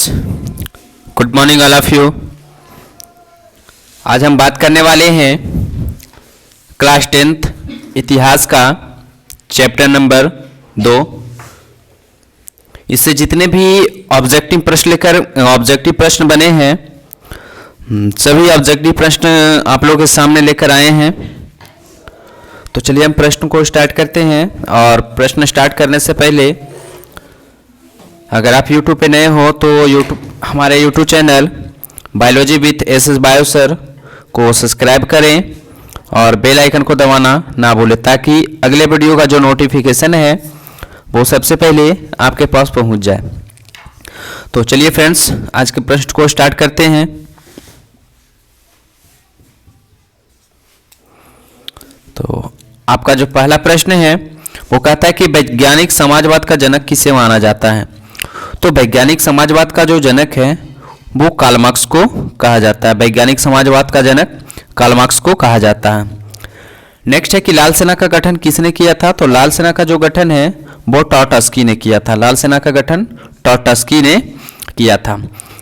Friends, good morning all of you. आज हम बात करने वाले हैं क्लास 10th इतिहास का चैप्टर नंबर 2। इससे जितने भी ऑब्जेक्टिव प्रश्न बने हैं, सभी ऑब्जेक्टिव प्रश्न आप लोगों के सामने लेकर आए हैं। तो चलिए हम प्रश्न को स्टार्ट करते हैं। और प्रश्न स्टार्ट करने से पहले अगर आप YouTube पे नए हो तो हमारे YouTube channel biology with SS bio sir को सब्सक्राइब करें और बेल आइकन को दबाना ना भूलें, ताकि अगले वीडियो का जो नोटिफिकेशन है वो सबसे पहले आपके पास पहुंच जाए। तो चलिए फ्रेंड्स, आज के प्रश्न को स्टार्ट करते हैं। तो आपका जो पहला प्रश्न है वो कहता है कि वैज्ञानिक समाजवाद का जनक किसे माना जाता है। तो वैज्ञानिक समाजवाद का जो जनक है वो कार्ल मार्क्स को कहा जाता है। वैज्ञानिक समाजवाद का जनक कार्ल मार्क्स को कहा जाता है। नेक्स्ट है कि लाल सेना का गठन किसने किया था। तो लाल सेना का जो गठन है वो ट्रॉट्स्की ने किया था। लाल सेना का गठन ट्रॉट्स्की ने किया था।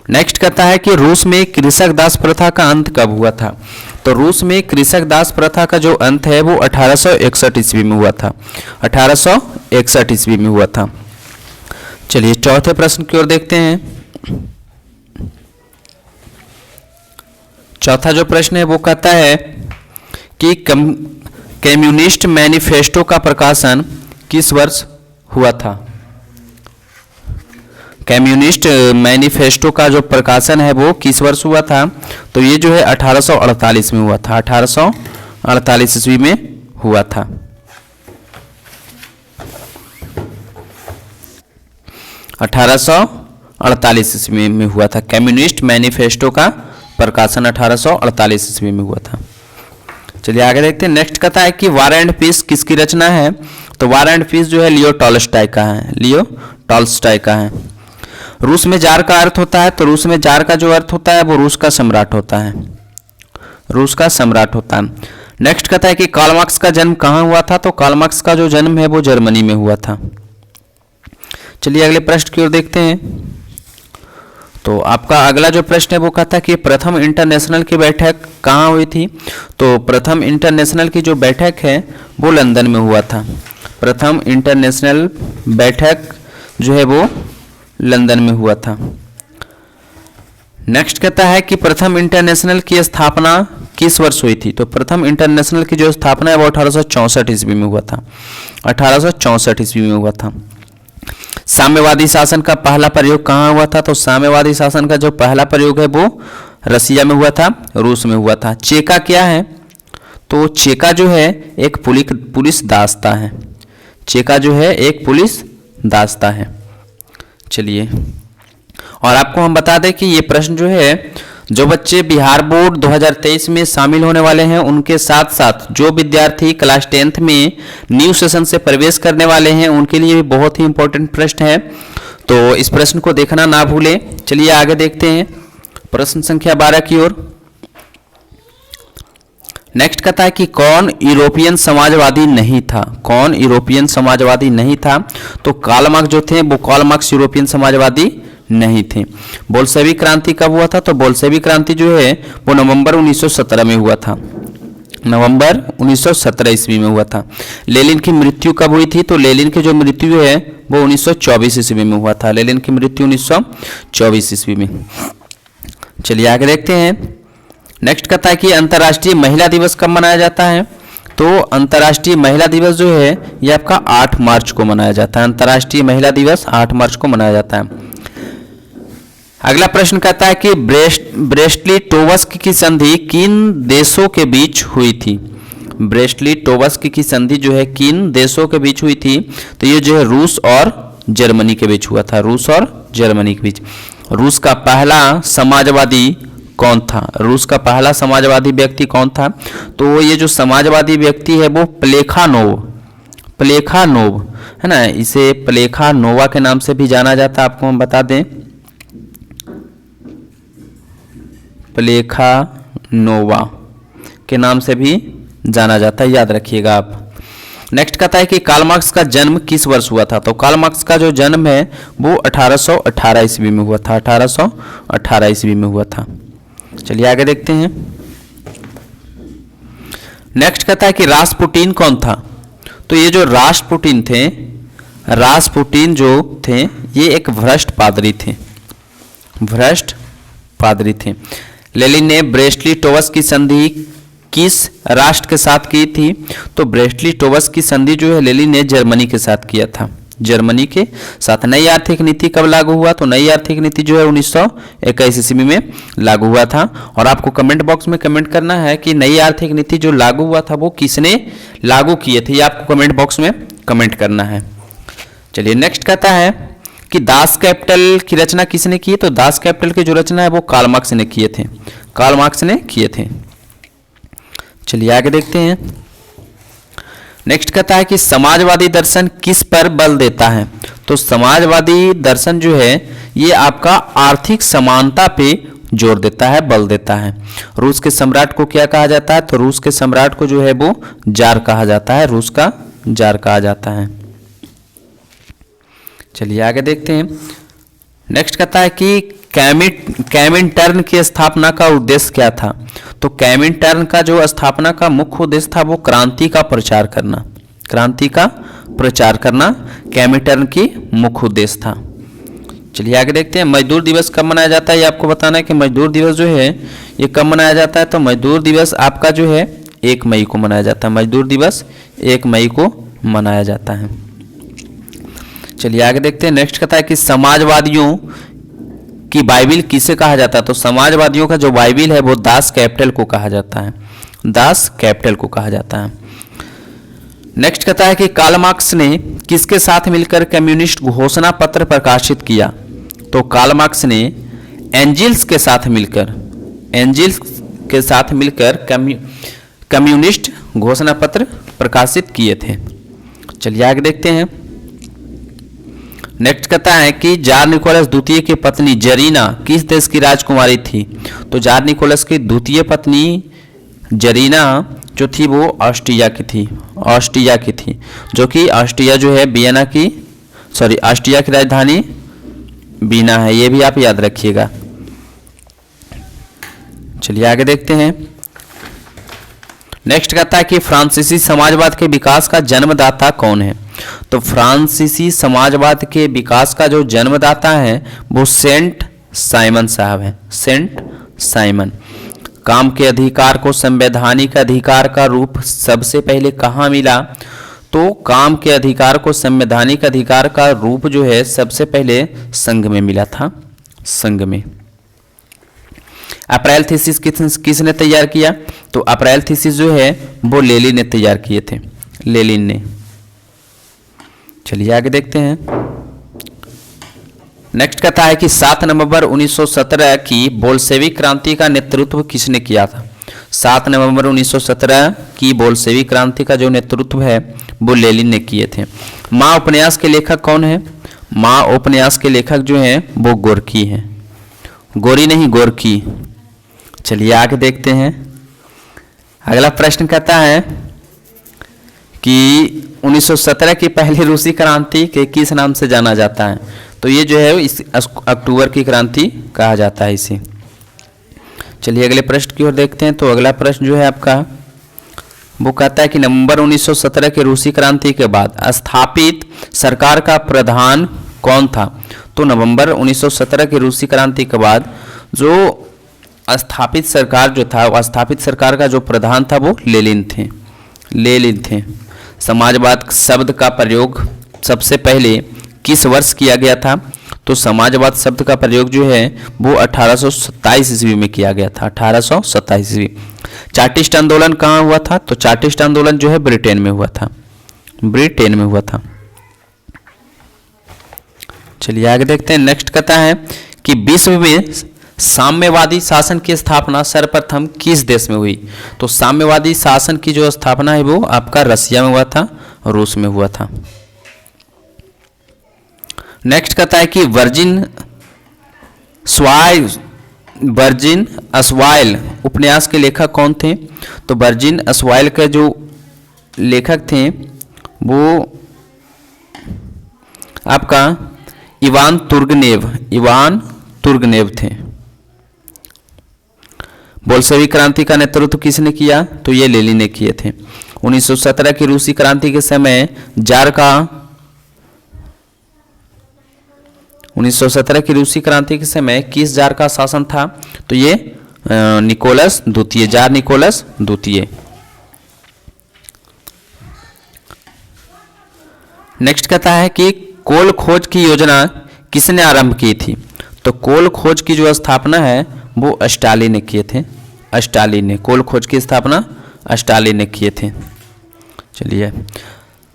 नेक्स्ट कहता है कि रूस में कृषक दास प्रथा का अंत कब हुआ था। तो रूस में कृषक दास प्रथा का जो अंत है वो 1861 ईस्वी में हुआ था। 1861 ईस्वी में हुआ था। चलिए चौथे प्रश्न की ओर देखते हैं। चौथा जो प्रश्न है वो कहता है कि कम्युनिस्ट मैनिफेस्टो का प्रकाशन किस वर्ष हुआ था। कम्युनिस्ट मैनिफेस्टो का जो प्रकाशन है वो किस वर्ष हुआ था। तो ये जो है 1848 में हुआ था। 1848 ईस्वी में हुआ था। ईस्वी में हुआ था। कम्युनिस्ट मैनिफेस्टो का प्रकाशन 1848 ईस्वी में हुआ था। चलिए आगे देखते हैं। नेक्स्ट कहता है कि वार एंड पीस किसकी रचना है। तो वार एंड पीस जो है लियो टॉल्स्टॉय का है। लियो टॉल्स्टॉय का है। रूस में जार का अर्थ होता है। तो रूस में जार का जो अर्थ होता है वो रूस का सम्राट होता है। रूस का सम्राट होता है। नेक्स्ट कहता है कि कार्ल मार्क्स का जन्म कहाँ हुआ था। तो कार्ल मार्क्स का जो जन्म है वो जर्मनी में हुआ था। चलिए अगले प्रश्न की ओर देखते हैं। तो आपका अगला जो प्रश्न है वो कहता है कि प्रथम इंटरनेशनल की बैठक कहाँ हुई थी। तो प्रथम इंटरनेशनल की जो बैठक है वो लंदन में हुआ था। प्रथम इंटरनेशनल बैठक जो है वो लंदन में हुआ था। नेक्स्ट कहता है कि प्रथम इंटरनेशनल की स्थापना किस वर्ष हुई थी। तो प्रथम इंटरनेशनल की जो स्थापना है वो 1864 ईस्वी में हुआ था। 1864 ईस्वी में हुआ था। साम्यवादी शासन का पहला प्रयोग कहाँ हुआ था। तो साम्यवादी शासन का जो पहला प्रयोग है वो रसिया में हुआ था, रूस में हुआ था। चेका क्या है। तो चेका जो है एक पुलिस दास्ता है। चेका जो है एक पुलिस दास्ता है। चलिए और आपको हम बता दें कि ये प्रश्न जो है, जो बच्चे बिहार बोर्ड 2023 में शामिल होने वाले हैं उनके साथ साथ जो विद्यार्थी क्लास 10th में न्यू सेशन से प्रवेश करने वाले हैं उनके लिए भी बहुत ही इंपॉर्टेंट प्रश्न है। तो इस प्रश्न को देखना ना भूलें। चलिए आगे देखते हैं प्रश्न संख्या 12 की ओर। नेक्स्ट कहता है कि कौन यूरोपियन समाजवादी नहीं था। कौन यूरोपियन समाजवादी नहीं था। तो कार्ल मार्क्स जो थे वो कार्ल मार्क्स यूरोपियन समाजवादी नहीं थे। बोल्शेविक क्रांति कब हुआ था। तो बोल्शेविक क्रांति जो है वो नवंबर 1917 में हुआ था। नवंबर 1917 ईस्वी में हुआ था। लेनिन की मृत्यु कब हुई थी। तो लेनिन की जो मृत्यु है वो 1924 ईस्वी में हुआ था। लेनिन की मृत्यु 1924 ईस्वी में। चलिए आगे देखते हैं। नेक्स्ट कहता है कि अंतर्राष्ट्रीय महिला दिवस कब मनाया जाता है। तो अंतर्राष्ट्रीय महिला दिवस जो है ये आपका 8 मार्च को मनाया जाता है। अंतर्राष्ट्रीय महिला दिवस 8 मार्च को मनाया जाता है। अगला प्रश्न कहता है कि ब्रेस्ट-लिटोव्स्क की संधि किन देशों के बीच हुई थी। ब्रेस्ट-लिटोव्स्क की संधि जो है किन देशों के बीच हुई थी। तो ये जो है रूस और जर्मनी के बीच हुआ था। रूस और जर्मनी के बीच। रूस का पहला समाजवादी कौन था। रूस का पहला समाजवादी व्यक्ति कौन था। तो ये जो समाजवादी व्यक्ति है वो प्लेखानोव है ना। इसे प्लेखानोवा के नाम से भी जाना जाता है। आपको हम बता दें, प्लेखानोवा के नाम से भी जाना जाता है, याद रखिएगा आप। नेक्स्ट कहता है कि कार्ल मार्क्स का जन्म किस वर्ष हुआ था। तो कार्ल मार्क्स का जो जन्म है वो 1818 ईस्वी में हुआ था, 1818 ईस्वी में हुआ था। चलिए आगे देखते हैं। नेक्स्ट कहता है कि रासपुटीन कौन था। तो ये जो रासपुटीन थे, रासपुटीन जो थे ये एक भ्रष्ट पादरी थे, भ्रष्ट पादरी थे। लेनिन ने ब्रेस्ट-लिटोव्स की संधि किस राष्ट्र के साथ की थी। तो ब्रेस्ट-लिटोव्स की संधि जो है लेनिन ने जर्मनी के साथ किया था, जर्मनी के साथ। नई आर्थिक नीति कब लागू हुआ। तो नई आर्थिक नीति जो है 1921 ईस्वी में लागू हुआ था। और आपको कमेंट बॉक्स में कमेंट करना है कि नई आर्थिक नीति जो लागू हुआ था वो किसने लागू किए थे, ये आपको कमेंट बॉक्स में कमेंट करना है। चलिए नेक्स्ट कहता है कि दास कैपिटल की रचना किसने की। तो दास कैपिटल की जो रचना है वो कार्ल मार्क्स ने किए थे, कार्ल मार्क्स ने किए थे। चलिए आगे देखते हैं। नेक्स्ट कहता है कि समाजवादी दर्शन किस पर बल देता है। तो समाजवादी दर्शन जो है ये आपका आर्थिक समानता पे जोर देता है, बल देता है। रूस के सम्राट को क्या कहा जाता है। तो रूस के सम्राट को जो है वो जार कहा जाता है, रूस का जार कहा जाता है। चलिए आगे देखते हैं। नेक्स्ट कहता है कि कैमिनटर्न की स्थापना का उद्देश्य क्या था। तो कैमिनटर्न का जो स्थापना का मुख्य उद्देश्य था वो क्रांति का प्रचार करना, क्रांति का प्रचार करना कैमिनटर्न की मुख्य उद्देश्य था। चलिए आगे देखते हैं। मजदूर दिवस कब मनाया जाता है, ये आपको बताना है कि मजदूर दिवस जो है ये कब मनाया जाता है। तो मजदूर दिवस आपका जो है 1 मई को मनाया जाता है, मजदूर दिवस 1 मई को मनाया जाता है। चलिए आगे देखते हैं। नेक्स्ट कहता है कि समाजवादियों की बाइबिल किसे कहा जाता है। तो समाजवादियों का जो बाइबिल है वो दास कैपिटल को कहा जाता है, दास कैपिटल को कहा जाता है। नेक्स्ट कहता है कि कार्ल मार्क्स ने किसके साथ मिलकर कम्युनिस्ट घोषणा पत्र प्रकाशित किया। तो कार्ल मार्क्स ने एंजिल्स के साथ मिलकर, एंजिल्स के साथ मिलकर कम्युनिस्ट घोषणा पत्र प्रकाशित किए थे। चलिए आगे देखते हैं। नेक्स्ट कहता है कि जार निकोलस द्वितीय की पत्नी जरीना किस देश की राजकुमारी थी। तो जार निकोलस की द्वितीय पत्नी जरीना जो थी वो ऑस्ट्रिया की थी, ऑस्ट्रिया की थी, जो कि ऑस्ट्रिया जो है वियना की, सॉरी ऑस्ट्रिया की राजधानी वीना है, ये भी आप याद रखिएगा। चलिए आगे देखते हैं। नेक्स्ट कहता है कि फ्रांसीसी समाजवाद के विकास का जन्मदाता कौन है। तो फ्रांसीसी समाजवाद के विकास का जो जन्मदाता है वो सेंट साइमन साहब है, सेंट साइमन। काम के अधिकार को संवैधानिक अधिकार का रूप सबसे पहले कहाँ मिला। तो काम के अधिकार को संवैधानिक अधिकार का रूप जो है सबसे पहले संघ में मिला था, संघ में। अप्रैल थीसिस किसने तैयार किया। तो अप्रैल थीसिस जो है वो लेनिन ने तैयार किए थे, लेनिन ने। चलिए आगे देखते हैं। नेक्स्ट कहता है कि 7 नवंबर 1917 की बोल्शेविक क्रांति का नेतृत्व किसने किया था। 7 नवंबर 1917 की बोल्शेविक क्रांति का जो नेतृत्व है वो लेनिन ने किए थे। माँ उपन्यास के लेखक कौन है। माँ उपन्यास के लेखक जो हैं वो गोर्की हैं, गोरी नहीं गोर्की। चलिए आगे देखते हैं। अगला प्रश्न कहता है कि 1917 की पहली रूसी क्रांति के किस नाम से जाना जाता है। तो ये जो है इस अक्टूबर की क्रांति कहा जाता है इसे। चलिए अगले प्रश्न की ओर देखते हैं। तो अगला प्रश्न जो है आपका वो कहता है कि नवंबर 1917 की रूसी क्रांति के बाद स्थापित सरकार का प्रधान कौन था। तो नवंबर 1917 की रूसी क्रांति के बाद जो स्थापित सरकार जो था, स्थापित सरकार का जो प्रधान था वो लेनिन थे, लेनिन थे। समाजवाद शब्द का प्रयोग सबसे पहले किस वर्ष किया गया था। तो समाजवाद शब्द का प्रयोग जो है वो 1827 ईस्वी में किया गया था, 1827 ईस्वी। चार्टिस्ट आंदोलन कहाँ हुआ था। तो चार्टिस्ट आंदोलन जो है ब्रिटेन में हुआ था, ब्रिटेन में हुआ था। चलिए आगे देखते हैं। नेक्स्ट कहता है कि विश्व में साम्यवादी शासन की स्थापना सर्वप्रथम किस देश में हुई। तो साम्यवादी शासन की जो स्थापना है वो आपका रसिया में हुआ था, रूस में हुआ था। नेक्स्ट कहता है कि वर्जिन अस्वाइल उपन्यास के लेखक कौन थे। तो वर्जिन अस्वाइल के जो लेखक थे वो आपका इवान तुर्गनेव थे। बोल्शेविक क्रांति का नेतृत्व किसने किया? तो ये लेनिन ने किए थे। 1917 की रूसी क्रांति के समय 1917 की रूसी क्रांति के समय किस जार का शासन था? तो ये निकोलस द्वितीय, जार निकोलस द्वितीय। नेक्स्ट कहता है कि कोल खोज की योजना किसने आरंभ की थी? तो कोल खोज की जो स्थापना है वो स्टालिन ने किए थे। स्टालिन ने कोल खोज की स्थापना स्टालिन ने किए थे। चलिए,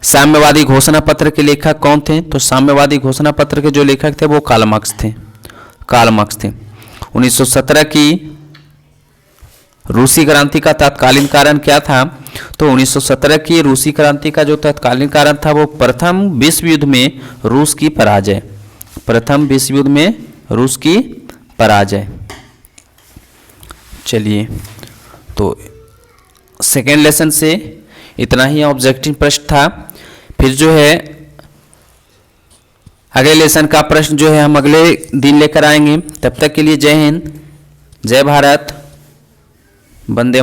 साम्यवादी घोषणा पत्र के लेखक कौन थे? तो साम्यवादी घोषणा पत्र के जो लेखक थे वो कार्ल मार्क्स थे। 1917 की रूसी क्रांति का तत्कालीन कारण क्या था? तो 1917 की रूसी क्रांति का जो तत्कालीन कारण था वो प्रथम विश्व युद्ध में रूस की पराजय। प्रथम विश्व युद्ध में रूस की पराजय। चलिए, तो सेकेंड लेसन से इतना ही ऑब्जेक्टिव प्रश्न था। फिर जो है अगले लेसन का प्रश्न जो है हम अगले दिन लेकर आएंगे। तब तक के लिए जय हिंद, जय भारत, वंदे मातरम।